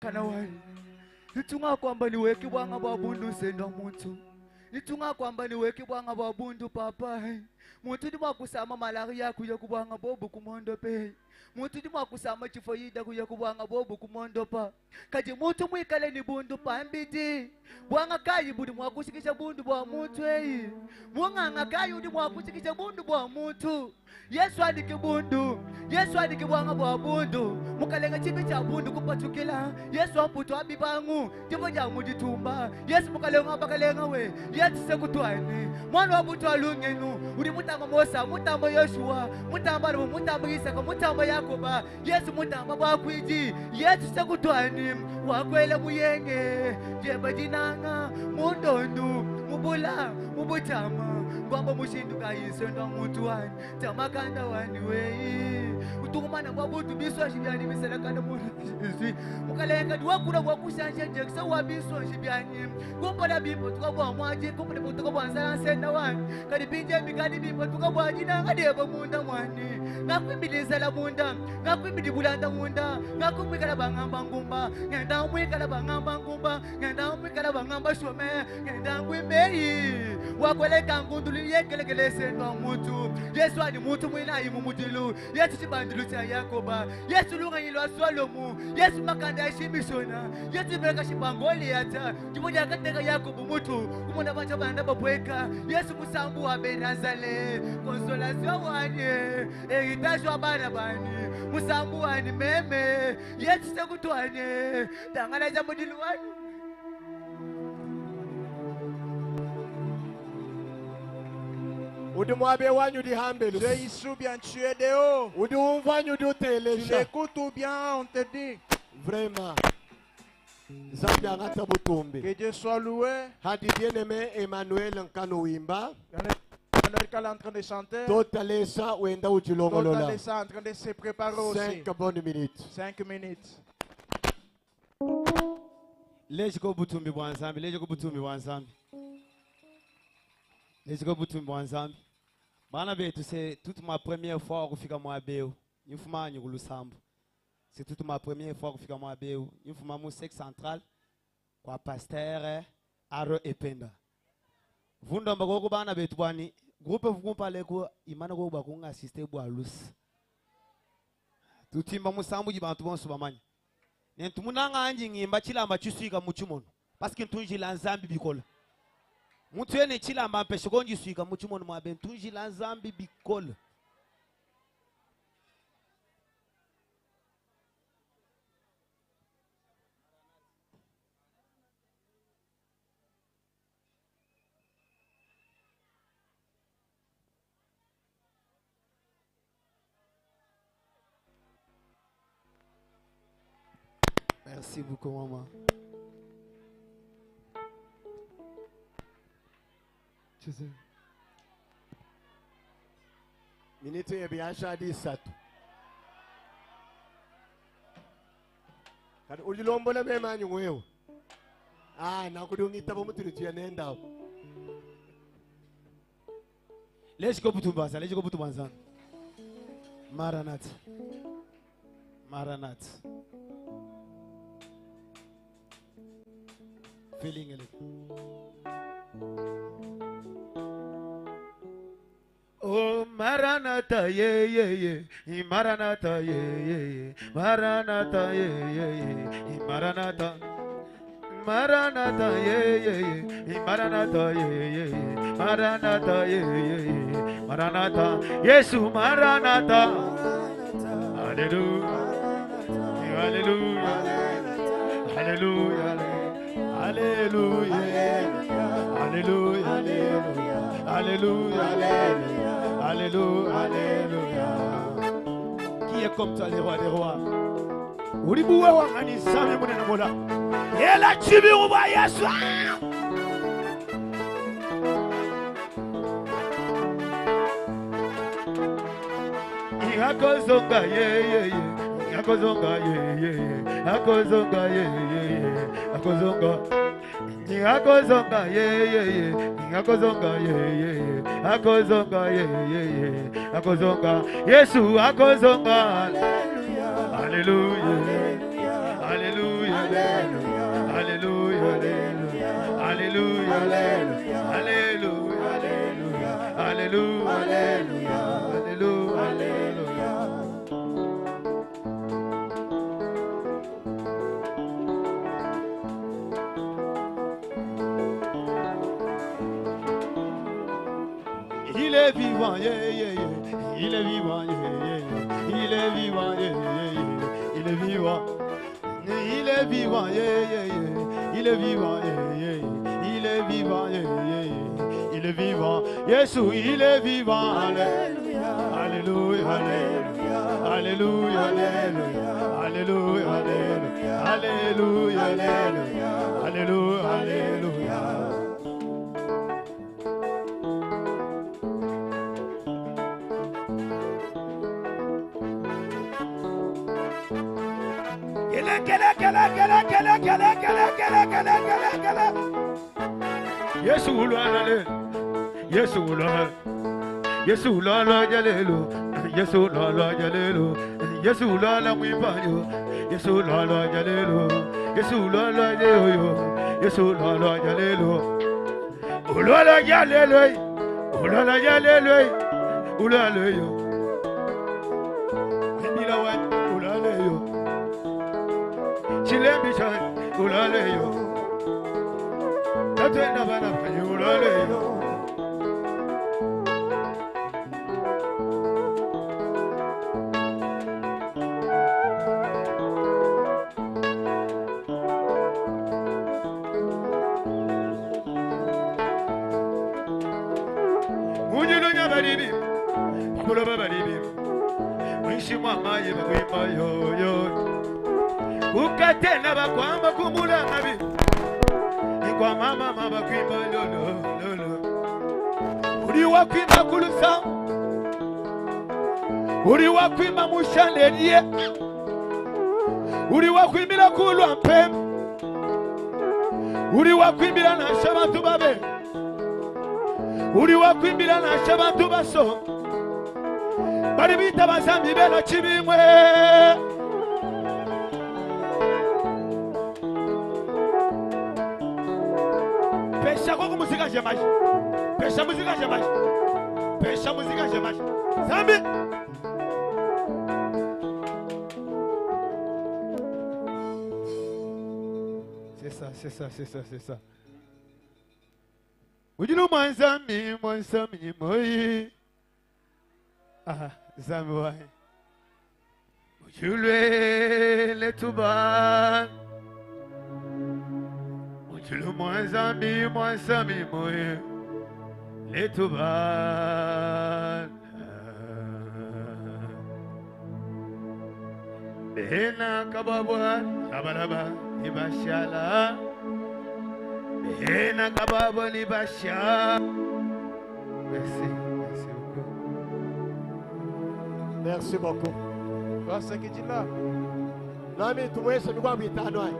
kana wani itunga kwamba niweke bwanga babundu senda muntu itunga kwamba niweke bwanga babundu papa muntu ndimwa kusama malaria kuya kubwanga bobu kumondo pe muntu ndimwa kusama chifoyida kuya kubwanga bobu kumondo pa kaje muntu mwikale ni bundu pambidi bwanga kayi budi mwakushikisha bundu bwa muntu mwanga kayi udi mwakushikisha bundu bwa muntu Yesu adike bundu Yesu adike bwanga bwa bundu mukalenga chibi cha bundu kupatukila Yesu amputo abibangu ndipo ja muditumba Yesu mukalenga bakalenga we Yesu sekutwani mwana wa buto alungenu uri mutamba Mosa mutamba Yoshua mutamba Rubu mutamba Isaka mutamba Yakoba Yesu mutamba bakwiji Yesu sekutwani wakwela muyenge jeba jinanga mundondu mubula mubutama kwamba mushinduka yisendo muntu wani tamakanda wani wei utukumana kwa butu biswa shibyani miselakana muntu mukalenga diwakura wakushanja jekisa wabiswa shibyani kumbola bimbo tukabwa mwaje kumbola bimbo tukabwa nsala wani kadi pinje mikadi bimbo tukabwa jina ngadeba munda mwani ngakwimbiliza la munda ngakwimbiliza bulanda munda ngakwimikala bangamba ngumba ngenda mwikala bangamba ngumba ngenda mwikala bangamba shome ngenda ngwimbeyi wakweleka ngunduli yekelekele sendo mutu Yesu ani mutu mwina imu mutilu Yesu chibandilu cha Yakoba Yesu lunga yilo Solomu Yesu makanda ishimishona Yesu meka shibangoli ata Jimoja kateka Yakobu mutu kumona bacha banda babweka Yesu musambu wa Benazale konsolasyon wanye eritasyo abana bani musambu wani meme Yesu sekutwane tangana jamudilu wani J'ai issu bien, tu es dehors. Tu l'écoutes ou bien on te dit. Vraiment. Que Dieu soit loué. Emmanuel Nkanoimba. Emmanuel est en train de chanter. Totalesa en train de se préparer aussi. 5 bonnes minutes. 5 minutes. Lejiko butumbi bwanzambi, lejiko butumbi bwanzambi. Lejiko butumbi bwanzambi. Bana betu c'est toute ma première fois kufika mwabeu. Nifuma nyulusambu. C'est toute ma première fois kufika mwabeu. Nifuma mu sec central kwa pasteur Aro Ependa. Vunda mbako bana betu bwani groupe vukumpa leko imana ko bakunga assister bwa lus. Tutimba musambu jibantu bonso bamanyi. Nentumunanga anji ngimba chilamba chiswika muchumono. Parce que tunjila nzambi bikola. Muntu yene chilamba mpeshe konji swika muchumono mwabe tunjila nzambi bikola. Merci beaucoup, maman. Minute ya biashara isatu. Kadi ulilombola memanyi wewe. Nakudungita bomutiritu ya nenda. Lejiko butumbaza, lejiko butumbaza. Maranat. Maranat. Feeling it. Oh Maranatha, yeah, yeah, yeah. Maranatha, yeah, yeah, yeah. Maranatha, yeah, yeah, yeah. Maranatha. Maranatha, yeah, yeah, yeah. Maranatha, yeah, yeah, yeah. Maranatha, yeah, yeah, yeah. Maranatha, Yesu Maranatha. Hallelujah. Hallelujah. Hallelujah. Hallelujah. Hallelujah. Hallelujah. Hallelujah. Hallelujah. Hallelujah. Qui est comme toi, le roi des rois? Uriboué wangani sami munene mola. Yela chibi uba Yesu. Akozonga ye ye ye. Akozonga ye ye ye. Akozonga ye ye ye. Akozonga. Akozonga ye ye ye. Akozonga ye ye ye. Akozonga ye ye ye. Akozonga. Yesu akozonga. Hallelujah. Hallelujah. Alléluia, Alléluia, Alléluia, Alléluia. Il est vivant, yeah, yeah, yeah. Il est vivant, yeah, yeah, yeah. Il est vivant, yeah, yeah, yeah. Il est vivant. Il est vivant, yeah, yeah, yeah. Il est vivant, yeah, yeah, yeah. Il est vivant, yeah, yeah, yeah. Il est vivant. Jésus, il est vivant. Alléluia, Alléluia, Alléluia, Alléluia, Alléluia, Alléluia, Alléluia, Alléluia. Yesu ulala, Yesu ulala, Yesu ulala jalelo, Yesu ulala jalelo, Yesu ulala mwibanyo, Yesu ulala jalelo, Yesu ulala jalelo, Yesu ulala jalelo, ulala jalelo, ulala jalelo, ulala yo, bila wat ulala yo, chilembi chan ulala yo. Tatenda bana fanyulale yo. Munyo nya baribi. Bakula baribi. Mwishi mama ye bakwimba yo yo. Ukatenda bakwamba kumula ngabi. Kwa mama mama kwimba lolo lolo. Uri wakwimba kulusa. Uri wakwimba mushandelie. Uri wakwimbira kulwa mpem. Uri wakwimbira na shabantu babe. Uri wakwimbira na shabantu baso. Bari bita bazambi bela chibimwe. Pesha kwa muzika jemaji. Pesha muzika jemaji. Pesha muzika jemaji. Zambi. C'est ça, c'est ça, c'est ça, c'est ça. Ujulu mwanzami, mwanzami, moi. Ah, zambi wa. Ujulu le tuban. Le moins ami, moi, les touban. Bena kababwa, kabalaba, ibashala. Bena kababwa, ibashala. Merci, merci beaucoup. Merci beaucoup. Toi, ce qui dit là. Non, mais tout le monde, c'est nous qui avons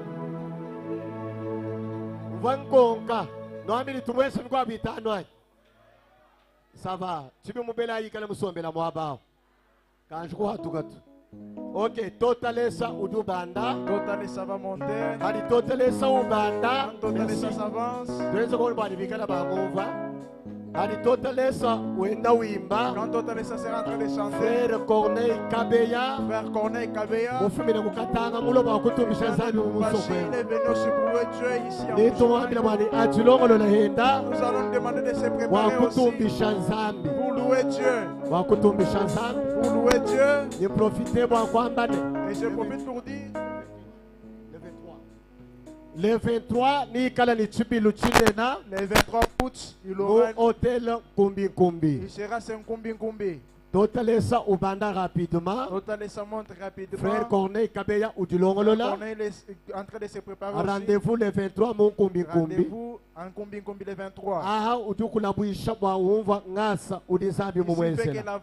Vankonka, non mais tu vois ce qu'on habite à nous. Ça va, tu peux m'oublier là, il y a le la moaba. Quand je crois tout. Ok, total ça ou du banda. Total ça va monter. Allez, total ça ou banda. Total ça s'avance. 2 secondes pour arriver à la bamova. Allez, total ça ou enda wimba. Quand Total ça sera en train de chanter. Frère Corneille Kabeya. Frère Corneille Kabeya. Mon frère Mukatanga, mon loba kutumbi shazani Moussokwe. Il est venu se prouver Dieu ici en Nous allons demander de se préparer aussi. Pour louer Dieu. Pour louer Dieu. Et je profite pour dire. Le 23, ni kala ni chibilu chindena. Le 23 août, il aura au hôtel Kumbi Kumbi. Il sera c'est un Kumbi Kumbi. Total ça au banda rapidement. Total ça monte rapidement. Frère Corneille Kabeya ou du Longolola. Corneille est en train de se préparer. Rendez-vous le 23 mon Kumbi Kumbi. Rendez-vous en Kumbi Kumbi le 23. Ah ou du kulabuisha wa umva ngasa ou des sabi mumwesela.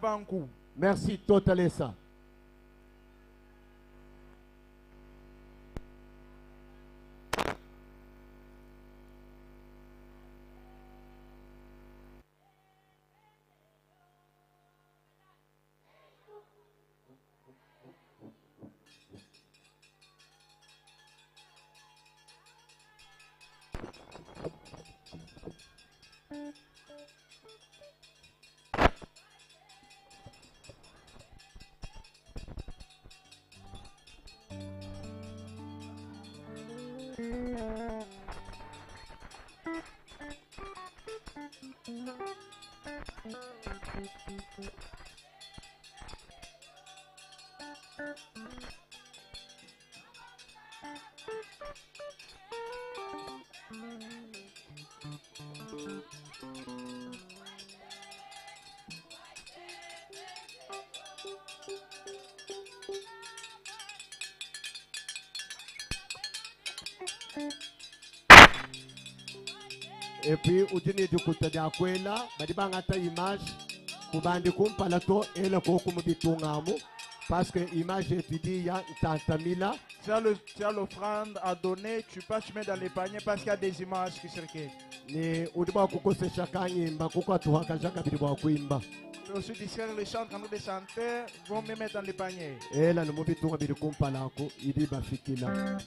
Merci total ça. Et puis, ou dîner du côté de Akwela, badibangata image, kubandi kumpalato, et le kokumu bitungamo, parce que image étudie ya tantamila. Tu as l'offrande à donner, tu mets dans les paniers parce qu'il y a des images qui circulent. Ni udiba kukosesha kanyimba kuko atuhakashaka bili bwa kuimba. Aussi distraire les chants quand nous les chanteurs vont me mettre dans les paniers. Ela no mubitunga bili kumpalako idi bafikila.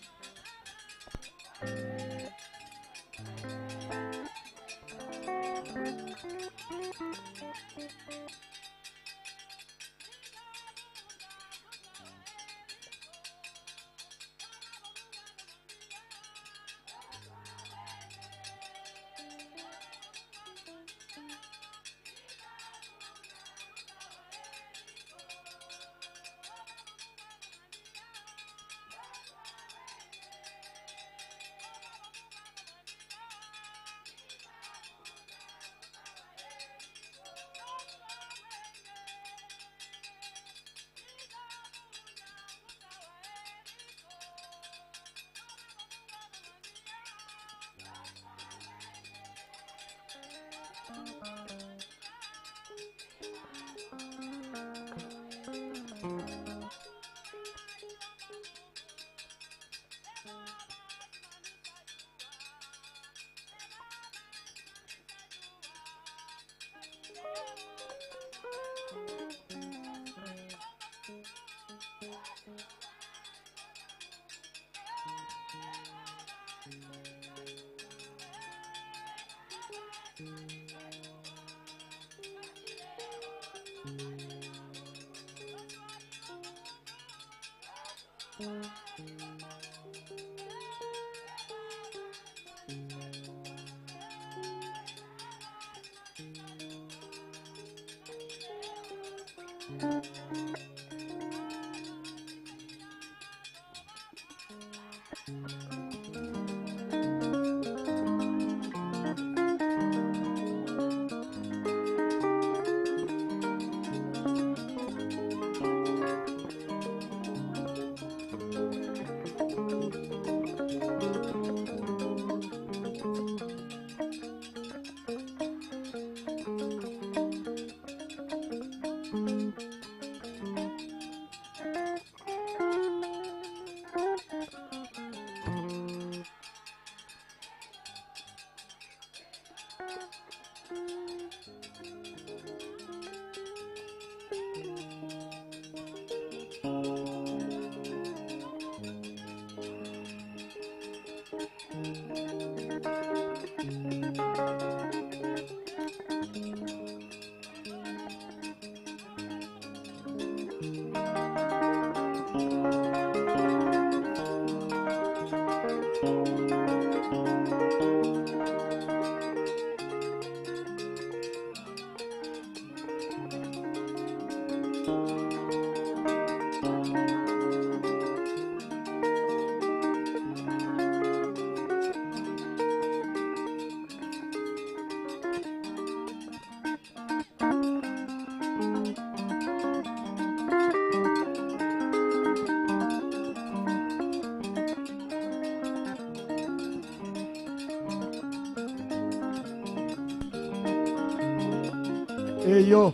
Eyo,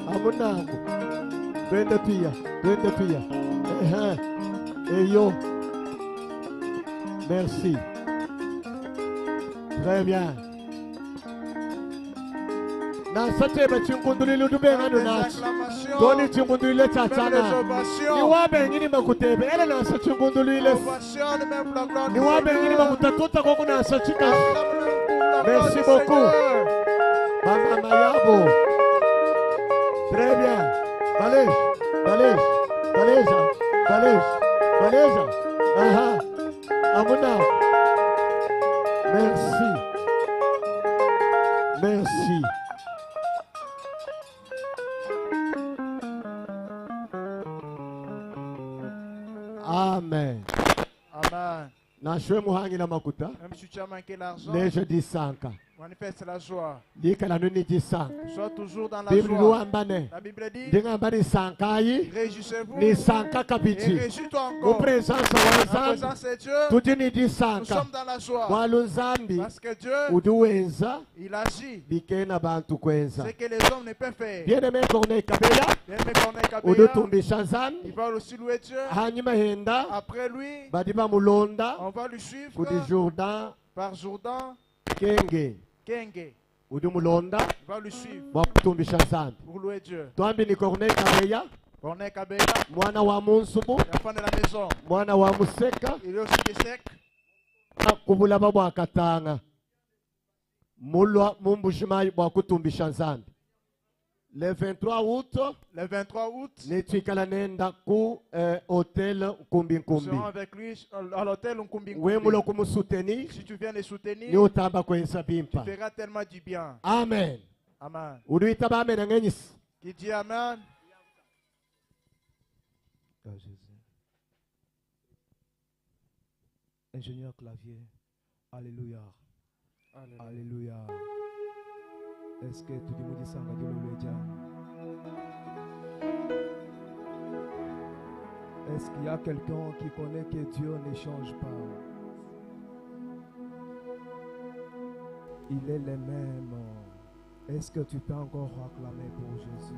amunangu, twende pia. Eyo, merci. Très bien. Nasateba chingundulile udubenga nunachi. Doni chingundulile chachana. Niwabe ngini makutebe. Ele nasa chingundulile. Niwabe ngini makutatuta koko nasa chika. Merci beaucoup. Mama Mayabo. Très bien. Valège. Aha. Amuna. Merci. Merci. Amen. Amen. Nashwe muhangi na makuta. Même si tu as manqué l'argent, Leje disanka. manifeste la joie. Likala nuni disanka. Sois toujours dans la Bible joie. luambane. La Bible dit, Ndinga sankai. réjouissez-vous Ni sanka et kabiti. réjouis-toi Mu encore. presence En wa Nzambi. présence de Dieu, Tuti ni nous disanka. sommes dans la joie. Walu Nzambi. Parce que Dieu, Uduwenza. il agit. Bikena bantu kwenza. Ce que les hommes ne peuvent faire. Bien-aimé Corneille Kabela. Bien-aimé Corneille Kabea, Udutumbisha Nzambi. il va aussi louer Dieu. Hanyuma henda. Après lui, Badiba mulonda. on va lui suivre Kudi Jordan. par Jourdain, Kenge. Kenge. Udu mulonda. Il va lui suivre Wakutumbisha Nzambi. pour louer Dieu. Twambi ni Corneille Kabela. Corneille Kabea, Mwana wa Munsubu. l'enfant de la maison. Mwana wa Museka. Il est aussi des secs. Kubulaba bwa Katanga. Mulwa mumbushimai bwa kutumbisha Nzambi. Le 23 août. Le 23 août, Netwikala nenda ku hotel Nkumbi nous Nkumbi. serons avec lui à l'hôtel Nkumbi Nkumbi. Wemulo kumusutenir. Si tu viens les soutenir, Ni utamba kwenza tu bimpa. feras tellement du bien. Amen. Amen. Uduita ba amen ngenyisi. Qui dit Amen? Ingénieur clavier. Alléluia. Alléluia. Est-ce que tu dis ça Est-ce qu'il y a quelqu'un qui connaît que Dieu ne change pas? Il est le même. Est-ce que tu peux encore acclamer pour Jésus?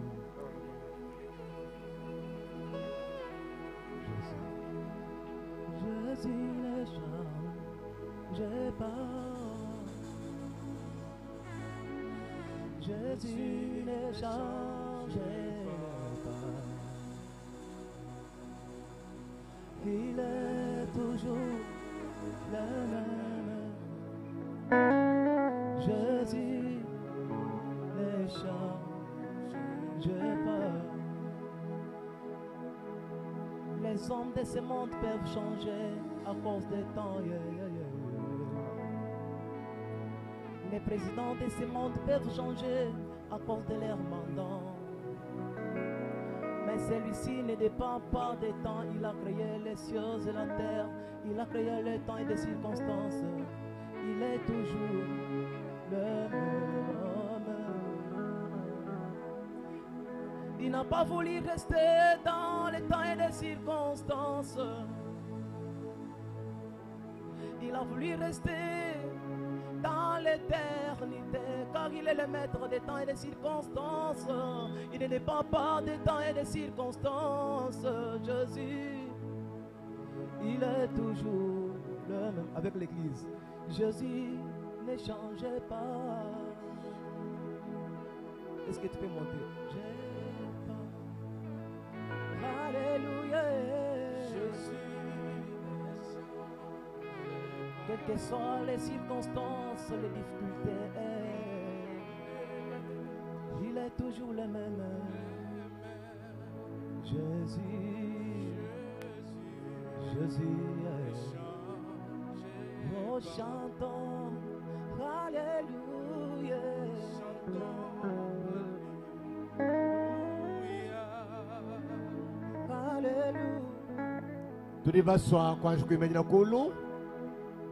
Jésus ne change pas. Jésus ne change pas. Il est toujours le même. Jésus ne change pas. Les hommes de ce monde peuvent changer à cause des temps. Les présidents de ce monde peuvent changer à cause de leur mandat. Mais celui-ci ne dépend pas des temps. Il a créé les cieux et la terre. Il a créé le temps et les circonstances. Il est toujours le même. Il n'a pas voulu rester dans les temps et les circonstances. Il a voulu rester dans l'éternité, car il est le maître des temps et des circonstances. Il ne dépend pas des temps et des circonstances. Jésus, il est toujours le même avec l'Église. Jésus ne change pas. Est-ce que tu peux monter? Alléluia. Quelles que soient les circonstances, les difficultés, il est toujours le même. Jésus, Jésus, oh chantons, Alléluia. Alléluia. Tulibaswa kwa kuimenya kulu.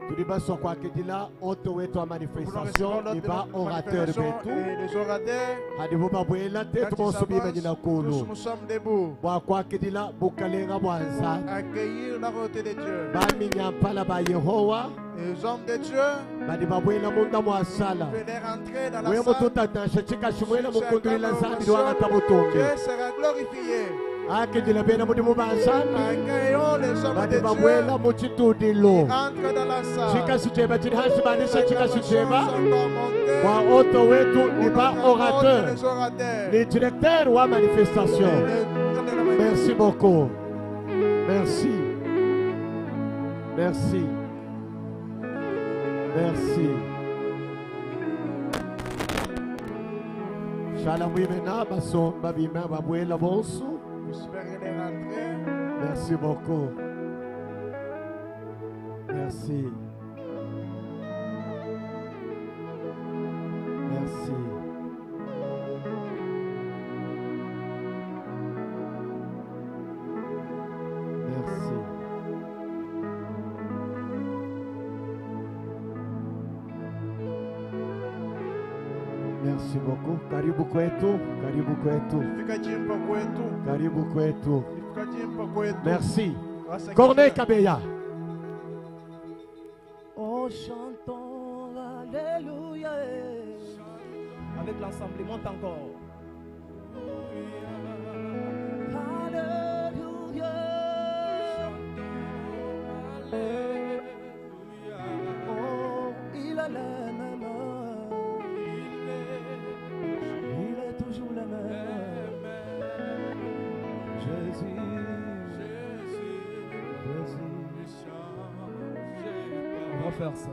Tulibaswa kwa kidila oto wetu wa manifestation iba orateur betu. Les orateurs, Hadi buba bwela te tumosubi imenya tous kulu. nous sommes debout. Bwa kwa kidila bukalenga bwanza. Accueillir la route de Dieu. Bami nyampala ba Yehowa. Les hommes de Dieu, Badi babwela munda mwasala. venez rentrer dans la Wewe salle. mututa tanshachika shimwela Sur mukundulila cette zambi duanga acclamation, tabutumbi. Dieu sera glorifié. Akidila bena mudi mubazambi. Accueillons les hommes Badi de babwela Dieu. muchitudilo. Entre dans la salle. Chika sicheba chini hasi banisha chika sicheba. Les Kwa oto wetu ni ba orateur. orateurs. Le directeur wa manifestation. Merci beaucoup. Merci. Merci. Merci. Shalom wimena baso babima babwela bonsu. Vous espérez les rentrer. Merci beaucoup. Merci. Merci. Merci. Merci. Merci beaucoup. Karibu kwetu, karibu kwetu, Fika jimpa kwetu. karibu kwetu. Fika jimpa kwetu. Merci. Grâce à Corneille Christ. Kabeya. Oh, chantons Alléluia. Avec l'ensemble, monte encore. Alléluia. Oh, il est le même. Il est toujours le même. Jésus. On va faire ça.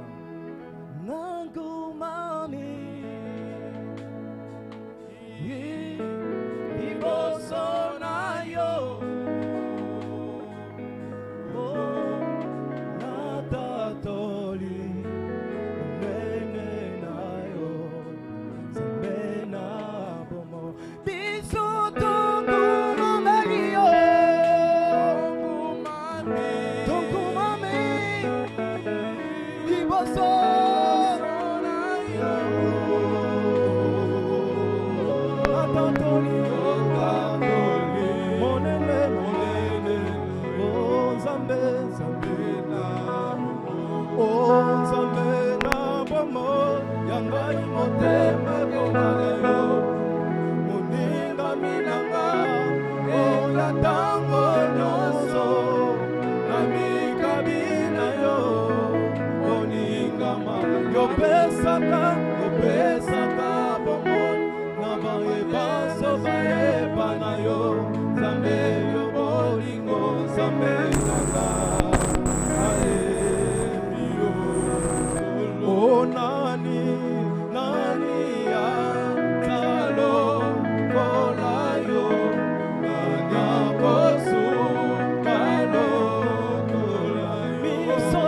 Nangumami Ibosonayo Oh Natatoli Menenayo Zamena Bomo Biso Tungumamayo Tungumami Yopesaka bomo na bayebaso bayeba na yo Zambe yo bolingo Zambe nanga aebio O nani ya talo kolayo Nanya bosu kalo kolayo Miso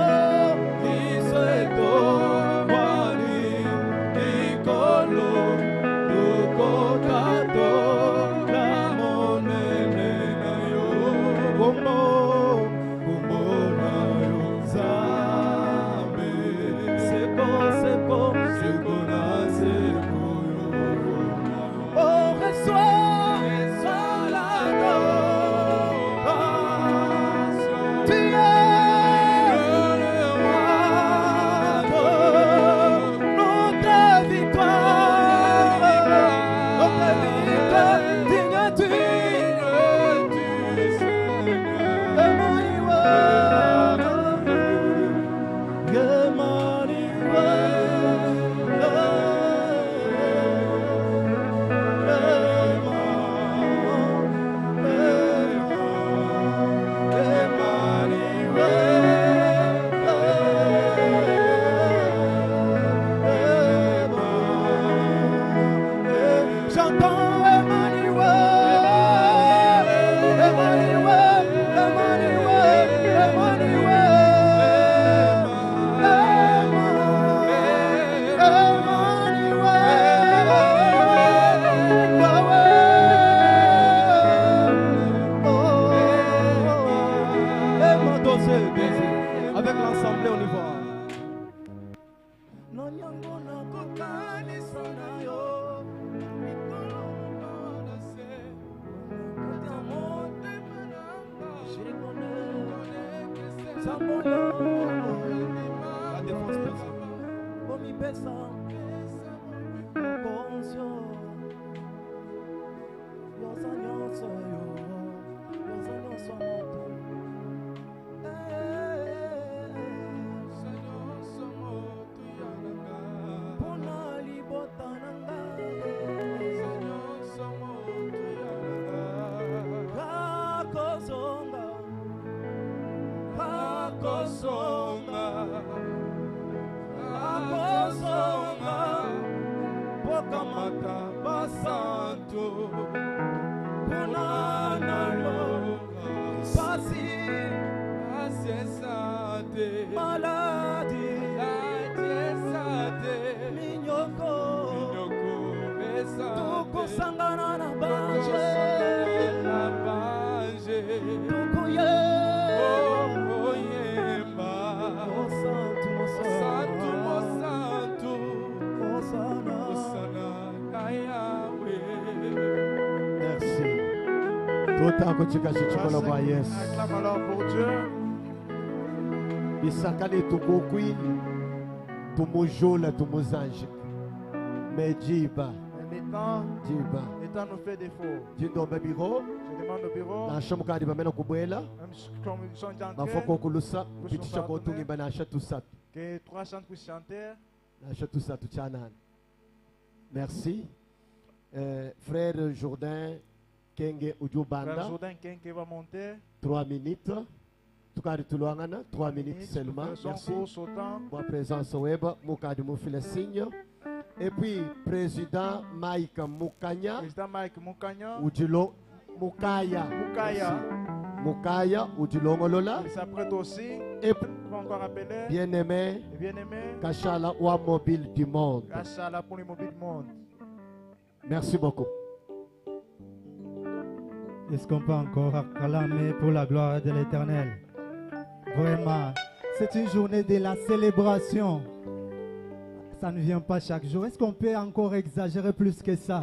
eto Avec l'ensemble, on y va. La défense Akosonga maladie. Minyoko. Tukosangana na banje. Tukuye. Merci. Tout en kuchika chichikola kwa Yesu. Acclame alors pour Dieu. Bisakani tukukwi tumujola tumuzanje. Mejiba. Le temps nous fait défaut. Jindombe biro. Je demande au bureau. Na shomukadi bamena kubwela. Même comme ils sont en Mafoko kulusa pitisha ko tungimba na shatusatu. que 300 puissent chanter. Na shatusatu chanan. Merci. Frère Jourdain Kenge Frère Ujubanda. Jourdain Kenke va monter. 3 minutes. Tukari tuluangana 3 minutes seulement. Son Merci. cours sautant. Moi présence web mukadi mufile signe. Et puis président Mike Mukanya Président Mike Mukanya. Ujilo Mukaya. Mukaya. Mukaya Ujilongolola. Il s'apprête aussi. Et On va encore appeler. bien-aimé Bien-aimé. Kashala wa mobile du monde. Achala pour les mobiles du monde. Merci beaucoup. Est-ce qu'on peut encore acclamer pour la gloire de l'Éternel? Vraiment, c'est une journée de la célébration. Ça ne vient pas chaque jour. Est-ce qu'on peut encore exagérer plus que ça?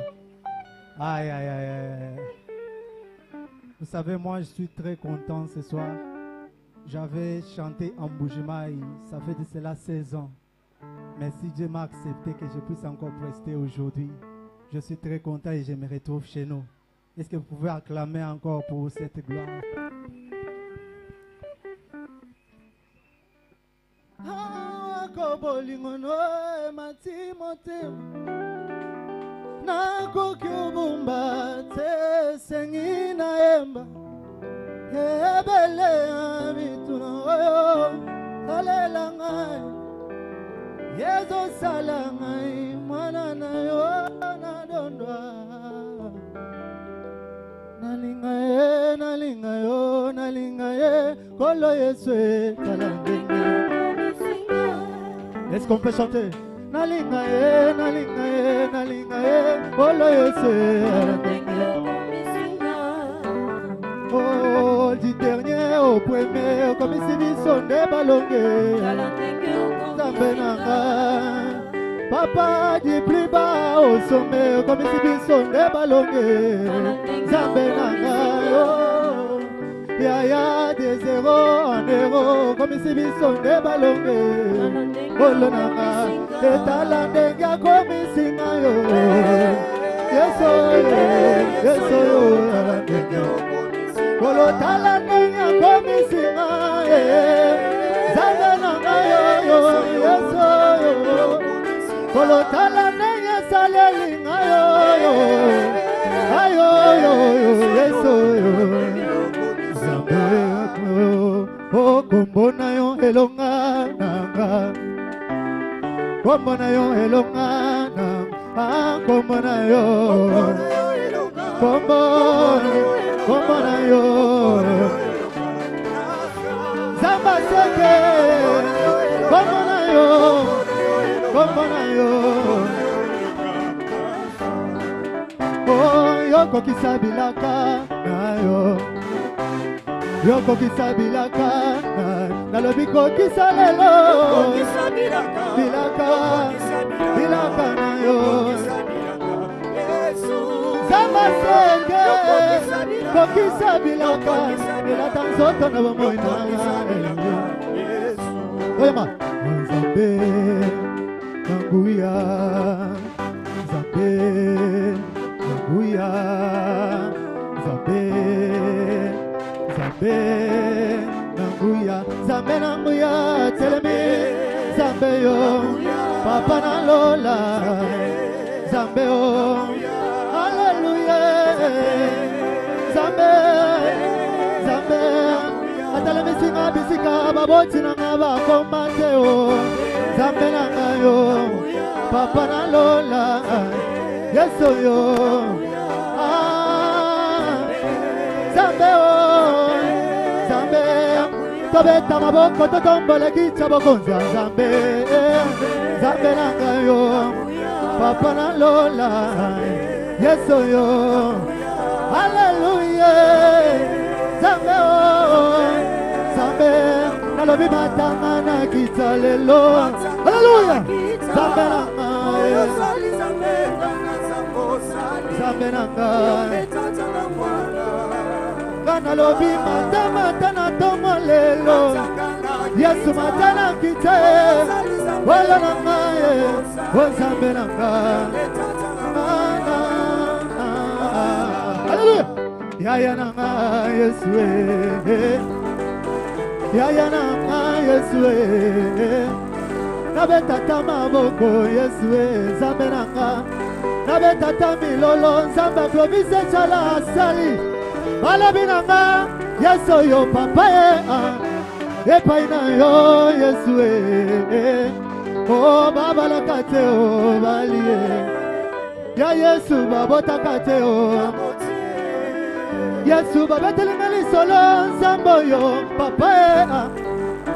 Aïe, aïe, aïe, aïe. Vous savez, moi, je suis très content ce soir. J'avais chanté en Bougimaï, ça fait de cela 16 ans. Mais si Dieu m'a accepté que je puisse encore prester aujourd'hui, je suis très content et je me retrouve chez nous. Est-ce que vous pouvez acclamer encore pour cette gloire? Bolingono matimote nakoki obumba te sengi na emba ebele ya mituna oyo talela ngai yezosala ngai mwana na yo nadondwa nalinga ye kolo yesu etala ndenge. Est-ce qu'on peut chanter? Nalinga ye, olo yese. Oh, du dernier au premier, comme si biso nde balonge. Zambe nanga, papa du plus bas au sommet, comme si biso nde balonge. Zambe nanga, oh, yaya de zéro en euro, comme si biso nde balonge. Bolonanga, etala ndenga komisinga yo. Yeso yo, Bolo tala ndenga komisinga ye. Zanga nanga yo, yeso yo. Bolo tala ndenga salelinga yo. Ayo yeso yo. Zambe yo, o kumbona yo elonga nanga. Kombo na yo elonga na kombo na yo kombo na yo Zamba seke kombo na yo oh yoko kisabilaka na yo yoko kisabilaka na lobi ko kisalelo bilaka na yo Zamba seke kokisa bilaka bilaka nzoto na bomoi na oyema Nzambe nanguya Nzambe nanguya Nzambe nanguya telemi Nzambe yo papa na lola Nzambe yo haleluya Nzambe atalemi singa bisika baboti na ngaba komate o Nzambe na ngayo papa na lola Yesu yo tobeta maboko totombola kicha bokonzi ya Nzambe Nzambe nanga yo papa na lola Yesu yo Haleluya Nzambe Nzambe nalobi matanga na kicha lelo Haleluya Nzambe nanga Nzambe nanga Kana lobi mata na tomo lelo Yesu matana kite Wala nanga Nzambe nanga Hallelujah Yaya nanga Yesu Yaya nanga Yesu Nabetata maboko Yesu Nzambe nanga Nabetata milolo Nzambe promise chala asali Malabinanga Yesu yo papa Epaina yo Yesu Oh baba lakate o balie Ya Yesu babota kate o Yesu babetele ngali solo Nzambo yo papa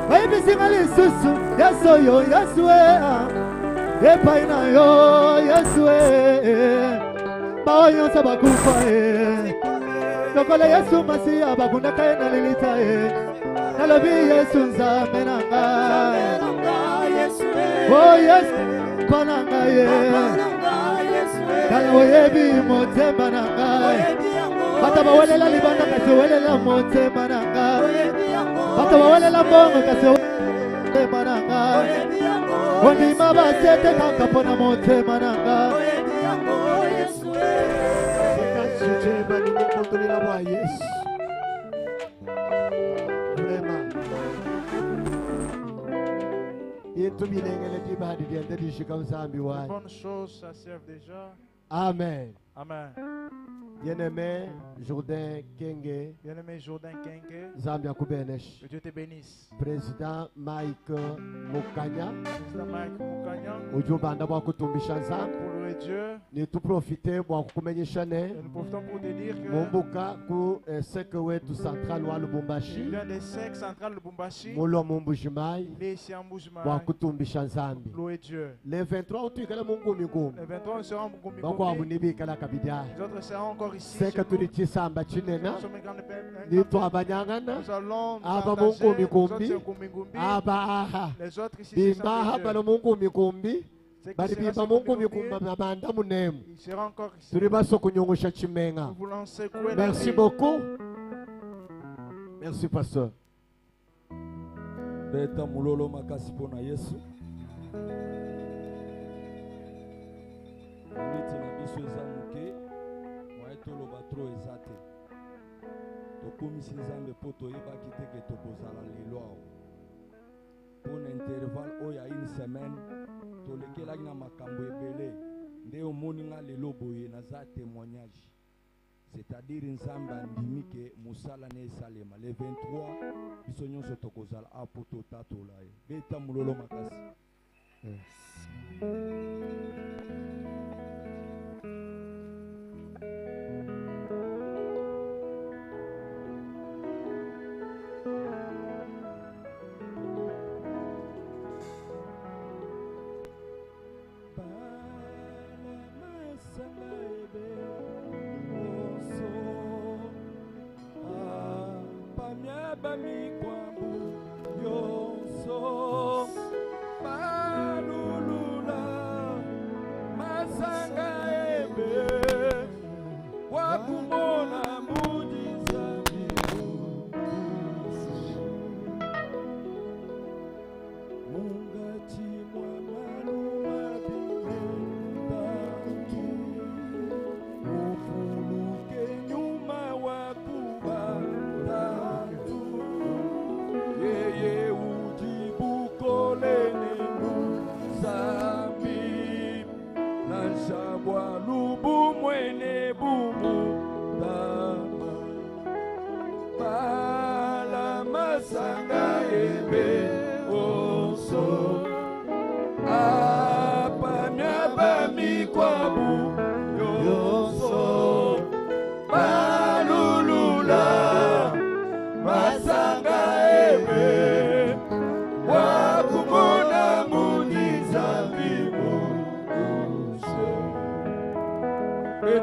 Baibisi ngali susu Yesu yo Yesu Epaina yo Yesu Bao yonsa bakufa Lokola Yesu Masiya bakunda kaya na lilita Nalobi Yesu Nzambe nanga Oh Yesu pananga Kala oyebi motema nanga Bata bawelela libanda kasi welela motema nanga Bata bawelela bongo kasi motema nanga Ondima basete kankapona motema nanga Yes. Vraiment. Bonne chose, ça sert déjà. Amen. Amen. Bien-aimé Jourdain Kenge. Bien-aimé Jourdain Kenge. Zambia Kubenesh. Que Dieu te bénisse. Président Mike Mukanya. Président Mike Mukanya. Ujubanda wa kutumbisha Nzambe. Pour louer Dieu. Ni tu profiter wa kukumenyesha ne. Et nous profitons pour te dire que Mumbuka ku seke wetu central wa il Lubumbashi. vient des 5 centrales de Lubumbashi. Mulo Mumbujimai. Il est ici en Mbujimai. Wa kutumbisha Nzambe. Louer Dieu. Le 23 utuikala Mungu migumu. Les 23 nous serons en Mugumi. Bako abunibi kala kabidya. Les autres seront encore ici. Seka tulichisamba chinena. Nous sommes un grand peuple. Nitu abanyangana. Nous allons nous Aba engager. Mungu Les autres mikumbi. c'est Kumingumbi. Aba aha. Les autres ici c'est Bimaha balo Mungu mikumbi. Bali biba Mungu mikumba mabanda munemu. ils seront encore ici. Turi baso kunyungusha chimenga. Nous voulons secouer Merci la vie. beaucoup. Merci pasteur. Beta mulolo makasi pona Yesu. Miti na biso eza muke, waetolo batro ezate. Tokomisi Nzambe po toyebaki te ke tokozala lelo awa. Pour intervalle oyo ya une semaine, tolekelaki na makambo ebele. Nde omoni nga lelo boye naza témoignage. C'est-à-dire Nzambe andimi ke mosala na esalema. Le 23 biso nyonso tokozala apo totatola ye. Beta mulolo makasi.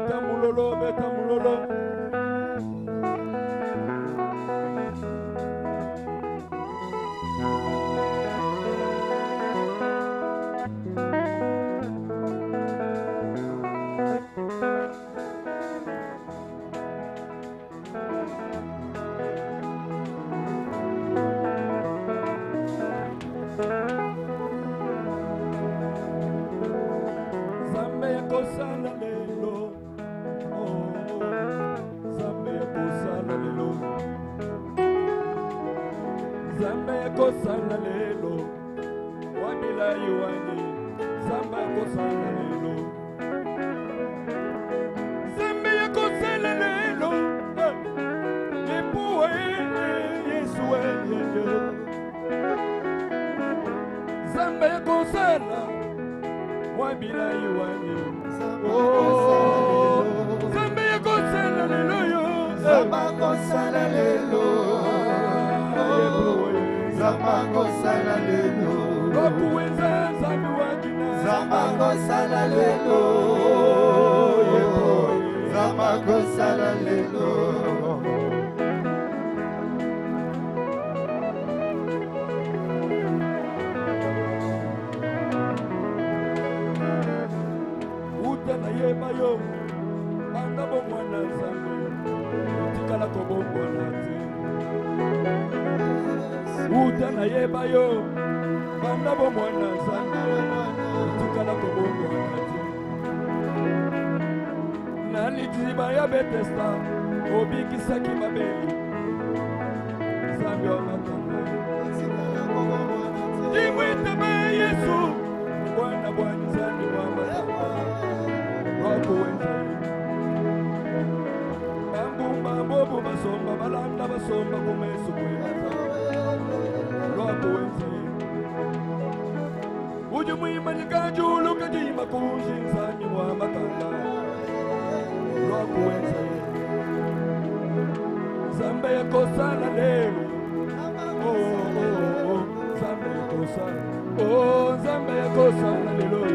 beta mulolo, beta mulolo. Zambe yakosala lelo, oh, Zambe yakosala lelo, Zambe yakosala lelo, wabila yuani, Zambe yakosala lelo, Zambe yakosala lelo, Yepuwe Yesu yeye, Zambe yakosala. Wabila yuani, oh, Zambe yakosala lelo yo, Zambe yakosala lelo, Zambe yakosala lelo, Wakuweza Zambe wajina, Zambe yakosala lelo, Zambe yakosala lelo. Utana yeba yo, anga bomwana Zambe, utikala ko bomwana te. Utana yeba yo, anga bomwana Zambe, utikala ko bomwana te. Nalitiba ya Bethesda, obikisaki mabeli, Zambe omatanga. Jimwitebe Yesu, Bwana Bwana Zambe wamatanga. Bambumba bobu basomba balanda basomba kumesu kweza Lwako wenze Uju mwimanyika julu kajima kunshinzani wa makanda Lwako wenze Zambe yakosala lelo Oh, oh, oh Zambe yakosala Oh, Zambe yakosala lelo yo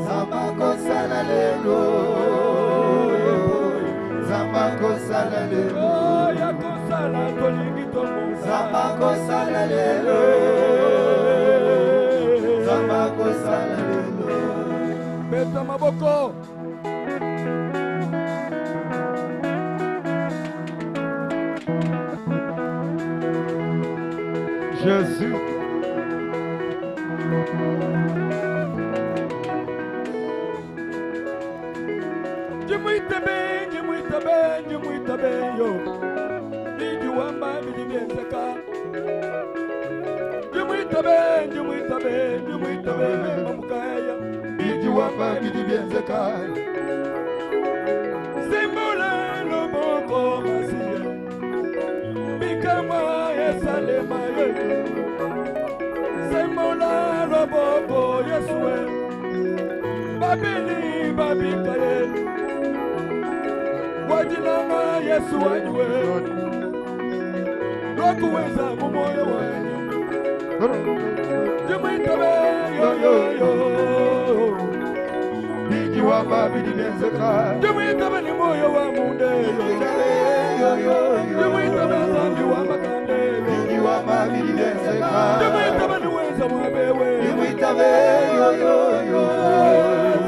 Zambe yakosala lelo, Zambe yakosala lelo, Oh, yakosala tolingi tomonga Zambe yakosala lelo, Zambe yakosala lelo. Beta maboko Jésus. Jimuitabe yo Ijuwamba milibienzeka Jimuitabe mamukaya Ijuwamba milibienzeka Simbole loboko masiye Bikama yesalema ye Simbola loboko yesue Babili babikaye Wajinanga Yesu wanywe Lwakuweza mumoyo wanyu Jimuitabe yo yo yo Ijuwamba milibienzeka, Jimuitabe ni moyo wa munde Jimuitabe zambi wa makande Ijuwamba milibienzeka, Jimuitabe ni weza mwabewe Jimuitabe yo yo yo,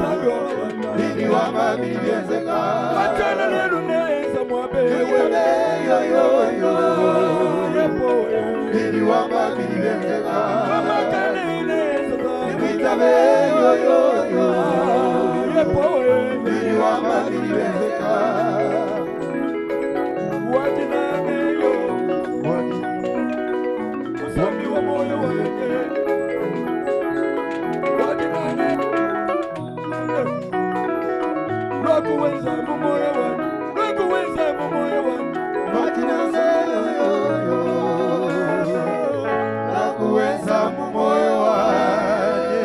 Zambi wa makande Ijuwamba milibienzeka, Achana lelu neza mwabewe yo yo yo, Yepowe Ijuwamba milibienzeka, Mamakane neza Jimuitabe yo yo yo, Yepowe Ijuwamba milibienzeka. Wajinane yo Usambi wa moyo wake Wajinane Lwakuweza mumoyo wake Lwakuweza mumoyo wake Nakuweza mumoyo wake.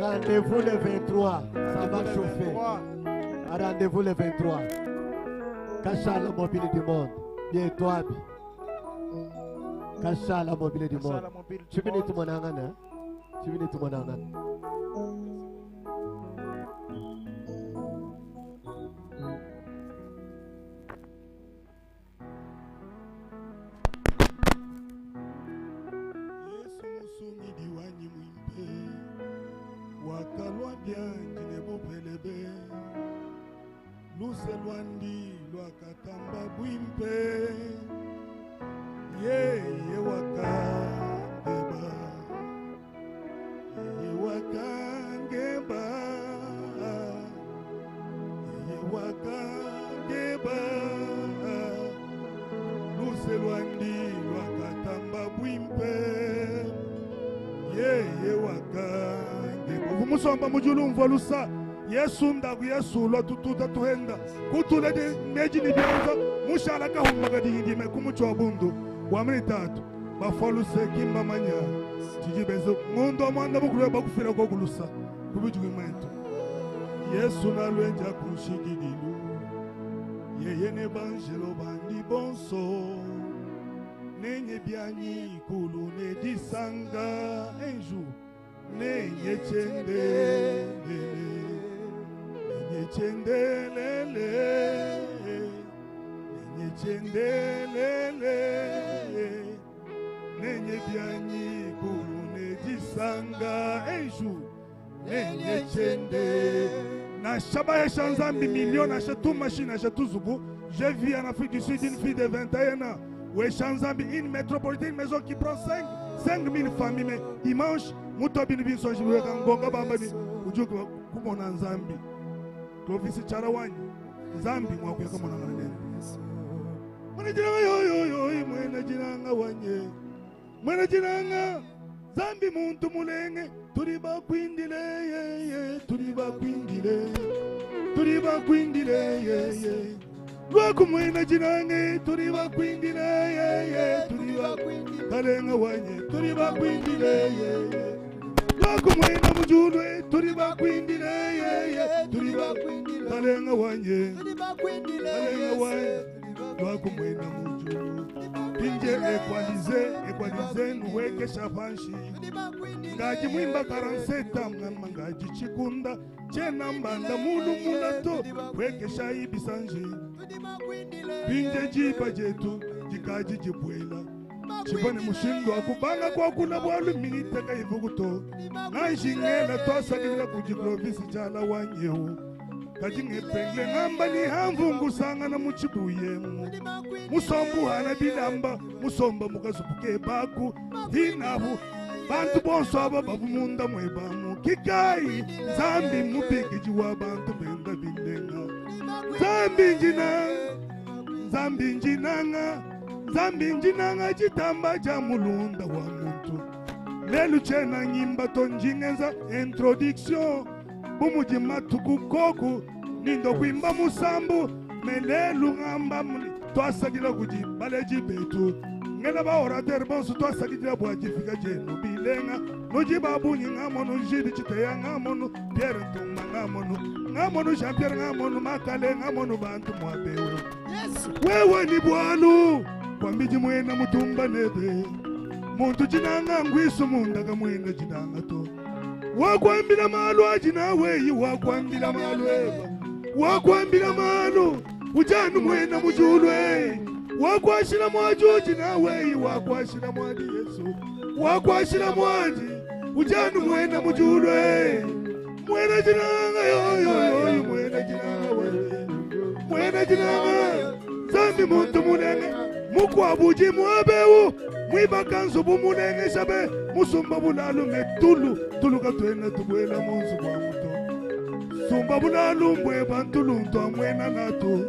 Rendez-vous le 23, ça va chauffer. Rendez-vous le 23. Kachala mobile du monde. Bientôt abi. Kachala mobile du monde. Tu viens de tout mon angana. Tu viens de tout mon angana. mpe yeye wakange umusomba mujulu mvolusa Yesu ndagu Yesu lo tututa tuhenda kutule de meji ni bionza mushala ka humbaga dingindi me kumucho bundu wa mritatu bafoluse kimba manya tijibezo ngondo manda bukure bakufira ko gulusa kubijugimento Yesu na lwenja kushigidilu yeye ne banjelo bandi bonso nenye bianyi kulu ne disanga enju nenye chende nenye chendelele nenye chendelele nenye bianyi kulu ne disanga enju nenye chende na shaba ya Shanzambi million achetou machine achetou zubu. Je vis en Afrique du Sud une fille de 21 ans. Ouais, Shanzambi, une métropolitaine, une maison qui prend 5 000 familles. Mais dimanche, Moutobini bin son jiwe kangonga babani. Ujuku kumona Nzambi. Profisi Charawani. Nzambi mwakuya kumona ngane. Mwana jinanga yo mwana jinanga wanye. Mwana jinanga Zambi muntu mulenge. Turiba kwindile ye turiba kwindile ye Lwaku mwena jinange turiba kwindile ye turiba kalenga wanye turiba kwindile ye Lwaku mwena mujulwe turiba kwindile ye turiba kalenga wanye kalenga wanye Lwaku mwena mujulwe Pinje equalize nuweke shapanshi Ngaji mwimba 47 mngama ngaji chikunda Chena mbanda mulu mulato weke shai bisanji Pinje jipa jetu jikaji jibwela Chibone mushindo akubanga kwa kula bwalu miniteka ivuguto Nanjingela tosa bila kujikrovisi chala wanyehu Kajinge pengle ngamba ni hamvungu sanga na muchibuyemu Musombu hana bilamba musomba mukazupuke baku Hinahu bantu bonso aba babumunda mwebamu Kikai zambi mupiki jiwa bantu benda bilenga Zambi njinanga jitamba jamulunda wa muntu Lelu chena nyimba tonjingenza introduction Bumuji matuku koku Nindo kuimba musambu Melelu ngamba muli Twasagila kuji baleji betu Ngela ba orateur bonsu twasagila buajifika jenu bilenga Nuji babuni ngamono jidi chiteya ngamono Pierre Tumba ngamono Jean-Pierre ngamono Makale ngamono bantu mwabewe Wewe ni bwalu Kwa mbiji mwena mutumba nebe Muntu jinanga ngwisu mundaga mwena jinanga to Wakwambila malu ajina weyi wakwambila malu eba Wakwambila malu ujanu mwena mujulwe Wakwashila mwajuji na weyi wakwashila mwadi Yesu Wakwashila mwadi ujanu mwena mujulwe Mwena jinanga yo mwena jinanga weyi Mwena jinanga Zambi muntu munene Mukwabuji mwabewu Mwibakanzu bumunenge shabe Musumba bulalu metulu katwena tubwela munzu kwa muto Sumba bulalu mbwe bantulu mto mwena nato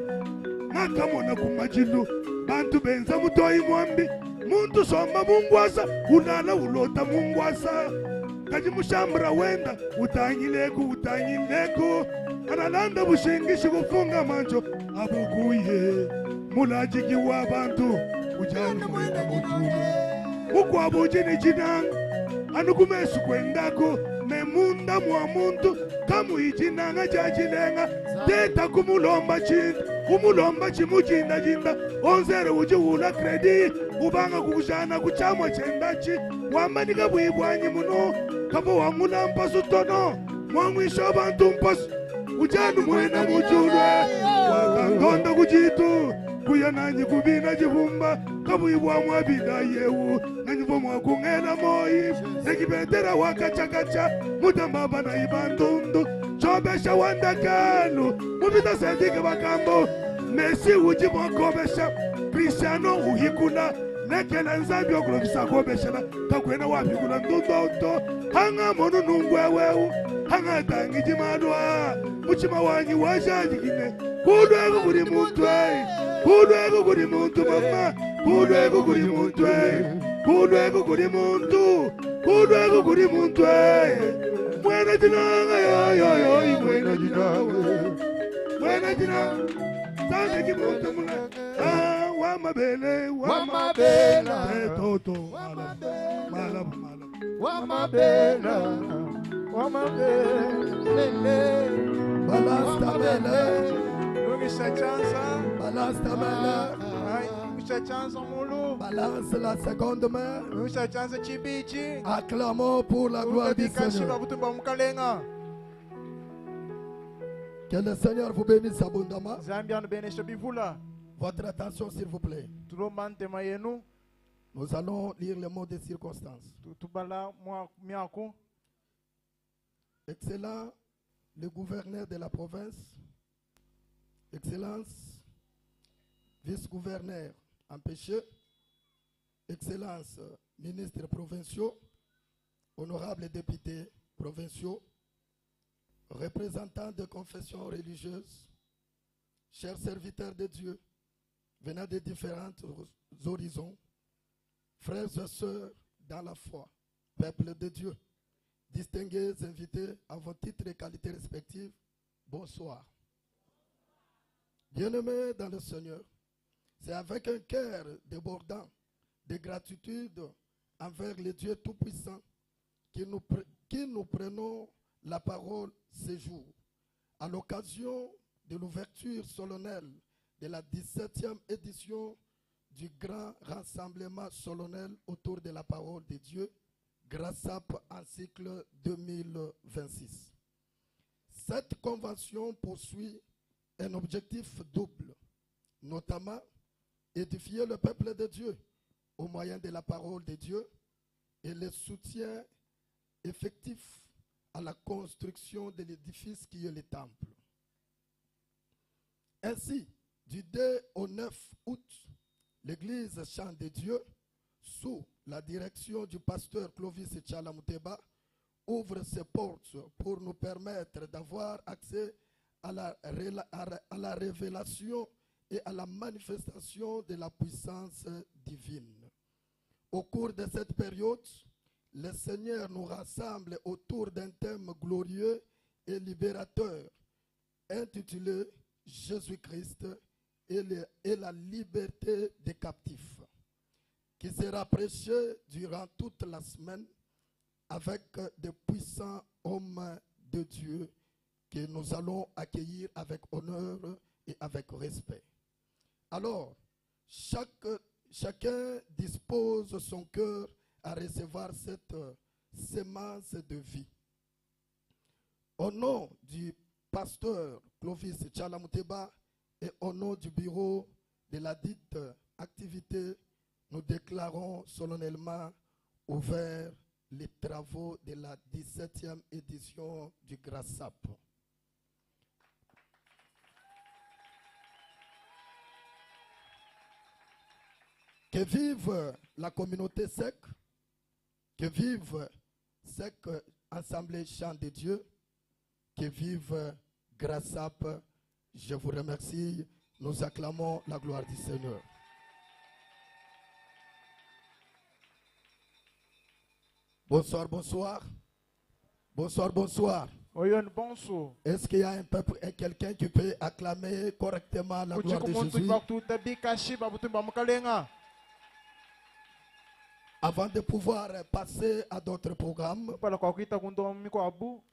Nakamona kumajilu Bantu benza mutoi mwambi Muntu somba mungwasa Ulala ulota mungwasa Kaji mushambra wenda Utanyileko Analanda bushingishi kufunga mancho Abukuye Mulajiki wa bantu Ujani mwena mujulu Mukwabuji ni jinanga Anukumesu kwendako Memunda mwa muntu Kamu ijinanga jajilenga Teta kumulomba chinda Umulomba chimujinda jinda Onzere uji ula kredi Ubanga kukujana kuchamwa chendachi Wamanika buibwanyi muno Kapo wangula mpasu tono Mwangwisho bantu mpasu Ujani mwena mujulwe Wakandonda kujitu Kuya nanyi kubina jivumba Kabuibwa mwabida yewu Nanyivo mwakungela moi Sekibetera wakachakacha Mutambaba na ibandundu Chobesha wandakalu Mubita sendike bakambo Mesi uji mwakobesha Cristiano uhikula Nekela nzambi okulofisa kobeshela Kakwena wapikula ndundo Hanga monu nungwewewu Hanga tangi jimadwa Muchima wanyi wajajikine Kudwego kuri muntu mama Kudwego kuri muntu kudweko kuri muntu kudweko kuri muntu mwena jinanga yo mwena jinawe mwena jina sande ki muntu muna wa mabela toto mala wa mabela balasta bela nungisha chansa balasta bela nungisha chansa mulu balance la seconde main nungisha chansa chibichi acclamons pour la gloire du Seigneur. Que le Seigneur vous bénisse abondamment. Votre attention s'il vous plaît. Nous allons lire les mots des circonstances. Excellent, le gouverneur de la province, Excellence, vice-gouverneur empêché, Excellence, ministres provinciaux, honorables députés provinciaux, représentants de confessions religieuses, chers serviteurs de Dieu, venant de différents horizons, frères et sœurs dans la foi, peuple de Dieu, distingués invités à vos titres et qualités respectives, bonsoir. Bien-aimés dans le Seigneur, c'est avec un cœur débordant de gratitude envers le Dieu Tout-Puissant que nous prenons la parole ce jour, à l'occasion de l'ouverture solennelle de la 17e édition du grand rassemblement solennel autour de la parole de Dieu, GRASAP en cycle 2026. Cette convention poursuit un objectif double, notamment édifier le peuple de Dieu au moyen de la parole de Dieu et le soutien effectif à la construction de l'édifice qui est le temple. Ainsi, du 2 au 9 août, l'église Chant de Dieu, sous la direction du pasteur Clovis Tchalamuteba, ouvre ses portes pour nous permettre d'avoir accès à la révélation et à la manifestation de la puissance divine. Au cours de cette période, le Seigneur nous rassemble autour d'un thème glorieux et libérateur intitulé Jésus-Christ et la liberté des captifs, qui sera prêché durant toute la semaine avec de puissants hommes de Dieu que nous allons accueillir avec honneur et avec respect. Alors, chacun dispose son cœur à recevoir cette sémence de vie. Au nom du pasteur Clovis Tchalamuteba et au nom du bureau de la dite activité, nous déclarons solennellement ouverts les travaux de la 17e édition du GRASAP. Que vive la communauté SEC, que vive SEC Assemblée Chant de Dieu, que vive GRASAP. Je vous remercie. Nous acclamons la gloire du Seigneur. Bonsoir, bonsoir. Bonsoir, bonsoir. Est-ce qu'il y a un peuple et quelqu'un qui peut acclamer correctement la gloire de Jésus? Avant de pouvoir passer à d'autres programmes,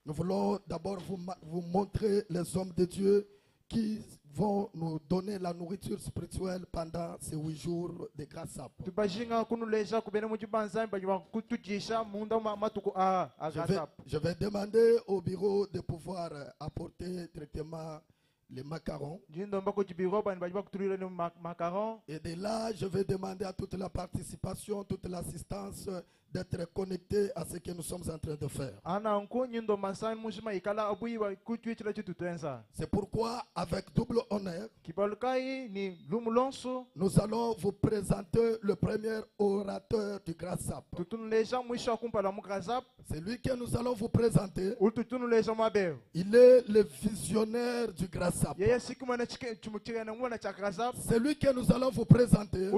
nous voulons d'abord vous montrer les hommes de Dieu qui vont nous donner la nourriture spirituelle pendant ces 8 jours de GRASAP. Je vais demander au bureau de pouvoir apporter directement les macarons. Et de là, je vais demander à toute la participation, toute l'assistance d'être connectés à ce que nous sommes en train de faire. C'est pourquoi, avec double honneur, nous allons vous présenter le premier orateur du Grasap. C'est lui que nous allons vous présenter. Il est le visionnaire du Grasap. C'est lui que nous allons vous présenter.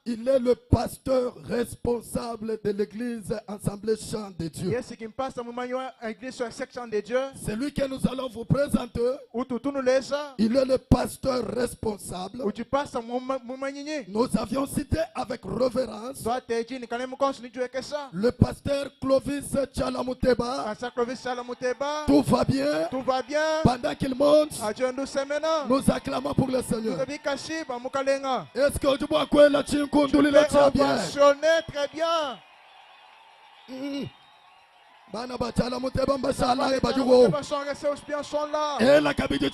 Il est le pasteur responsable de l'église Assemblée Chant de Dieu. C'est lui que nous allons vous présenter. Il est le pasteur responsable. Nous avions cité avec révérence le pasteur Clovis Chalamuteba. Tout va bien. Pendant qu'il monte, nous acclamons pour le Seigneur. Est-ce que tu vois quoi la chinkunduli le tient bien? Très bien. Bana ba Chalamuteba mbashala e bajugo. Les gens restent bien sont là. Et la kabidi